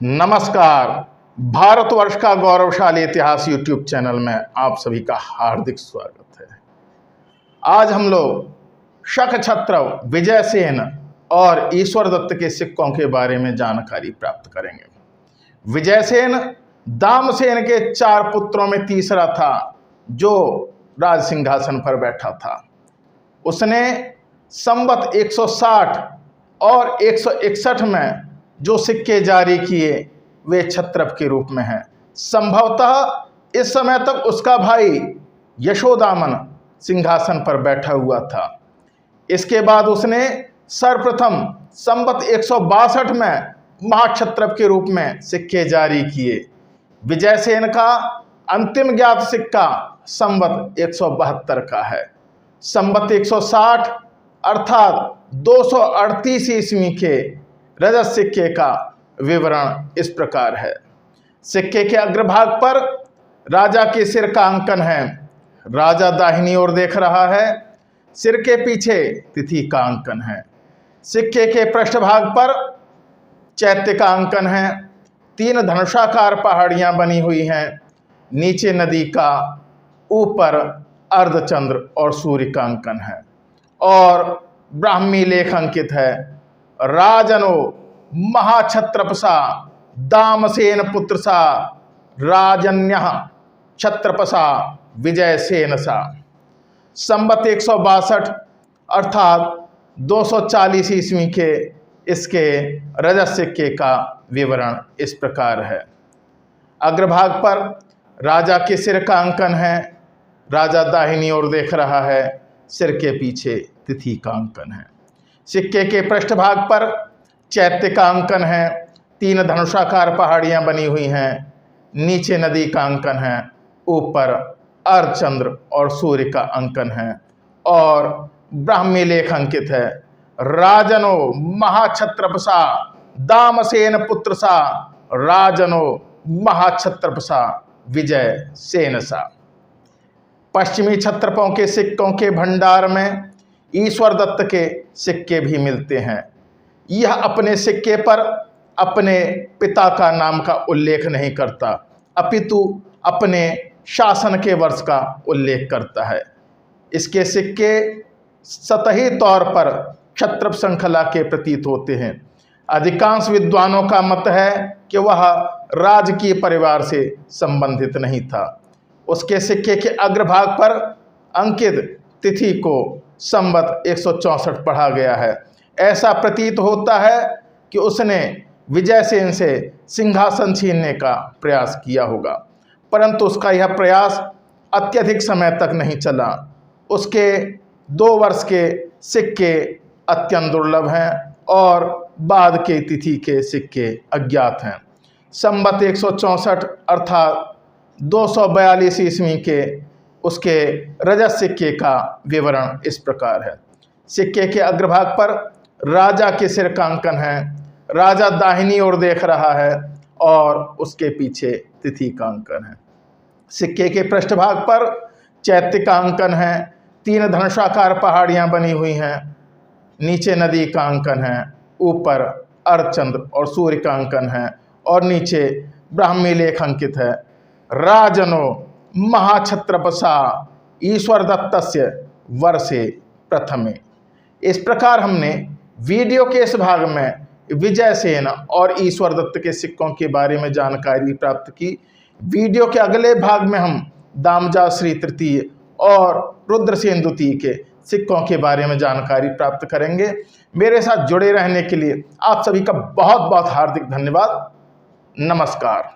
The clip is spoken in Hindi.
नमस्कार। भारतवर्ष का गौरवशाली इतिहास यूट्यूब चैनल में आप सभी का हार्दिक स्वागत है। आज हम लोग शक छत्र, विजयसेन और ईश्वर दत्त के सिक्कों के बारे में जानकारी प्राप्त करेंगे। विजयसेन दामसेन के 4 पुत्रों में तीसरा था जो राज सिंहासन पर बैठा था। उसने संवत 160 और 161 में जो सिक्के जारी किए वे क्षत्रप के रूप में हैं। संभवतः इस समय तक उसका भाई यशोदामन सिंहासन पर बैठा हुआ था। इसके बाद उसने सर्वप्रथम संवत 162 में महाक्षत्रप के रूप में सिक्के जारी किए। विजयसेन का अंतिम ज्ञात सिक्का संवत 172 का है। संवत 160 अर्थात 238 ईस्वी के रजत सिक्के का विवरण इस प्रकार है। सिक्के के अग्रभाग पर राजा के सिर का अंकन है। राजा दाहिनी ओर देख रहा है। सिर के पीछे तिथि का अंकन है। सिक्के के पृष्ठभाग पर चैत्य का अंकन है। 3 धनुषाकार पहाड़ियां बनी हुई हैं। नीचे नदी का, ऊपर अर्धचंद्र और सूर्य का अंकन है और ब्राह्मी लेख अंकित है। राजनो महाक्षत्रपसा दामसेन पुत्र सा राजन्य क्षत्रपसा विजयसेन सा। संवत 162 अर्थात 240 ईस्वी के इसके रजत सिक्के का विवरण इस प्रकार है। अग्रभाग पर राजा के सिर का अंकन है। राजा दाहिनी ओर देख रहा है। सिर के पीछे तिथि का अंकन है। सिक्के के पृष्ठभाग पर चैत्य का अंकन है। 3 धनुषाकार पहाड़ियां बनी हुई हैं। नीचे नदी का अंकन है। ऊपर अर्धचंद्र और सूर्य का अंकन है और ब्राह्मी लेख अंकित है। राजनो महाक्षत्रपसा दामसेन पुत्र सा राजनो महाक्षत्रपसा विजयसेन सा। पश्चिमी क्षत्रपों के सिक्कों के भंडार में ईश्वर दत्त के सिक्के भी मिलते हैं। यह अपने सिक्के पर अपने पिता का नाम का उल्लेख नहीं करता, अपितु अपने शासन के वर्ष का उल्लेख करता है। इसके सिक्के सतही तौर पर क्षत्रप श्रृंखला के प्रतीत होते हैं। अधिकांश विद्वानों का मत है कि वह राजकीय परिवार से संबंधित नहीं था। उसके सिक्के के अग्रभाग पर अंकित तिथि को संवत 164 पढ़ा गया है। ऐसा प्रतीत होता है कि उसने विजयसेन से सिंहासन छीनने का प्रयास किया होगा, परंतु उसका यह प्रयास अत्यधिक समय तक नहीं चला। उसके 2 वर्ष के सिक्के अत्यंत दुर्लभ हैं और बाद के तिथि के सिक्के अज्ञात हैं। संवत 164 अर्थात 242 ईस्वी के उसके रजत सिक्के का विवरण इस प्रकार है। सिक्के के अग्रभाग पर राजा के सिर का अंकन है। राजा दाहिनी ओर देख रहा है और उसके पीछे तिथि का अंकन है। सिक्के के पृष्ठभाग पर चैत्य का अंकन है। 3 धनुषाकार पहाड़ियां बनी हुई हैं। नीचे नदी का अंकन है। ऊपर अर्धचंद्र और सूर्य का अंकन है और नीचे ब्राह्मी लेख अंकित है। राजनो महाक्षत्रपसा ईश्वर दत्तस्य वर्षे प्रथमे। इस प्रकार हमने वीडियो के इस भाग में विजयसेन और ईश्वर दत्त के सिक्कों के बारे में जानकारी प्राप्त की। वीडियो के अगले भाग में हम दामजा श्री तृतीय और रुद्रसेन द्वितीय के सिक्कों के बारे में जानकारी प्राप्त करेंगे। मेरे साथ जुड़े रहने के लिए आप सभी का बहुत बहुत हार्दिक धन्यवाद। नमस्कार।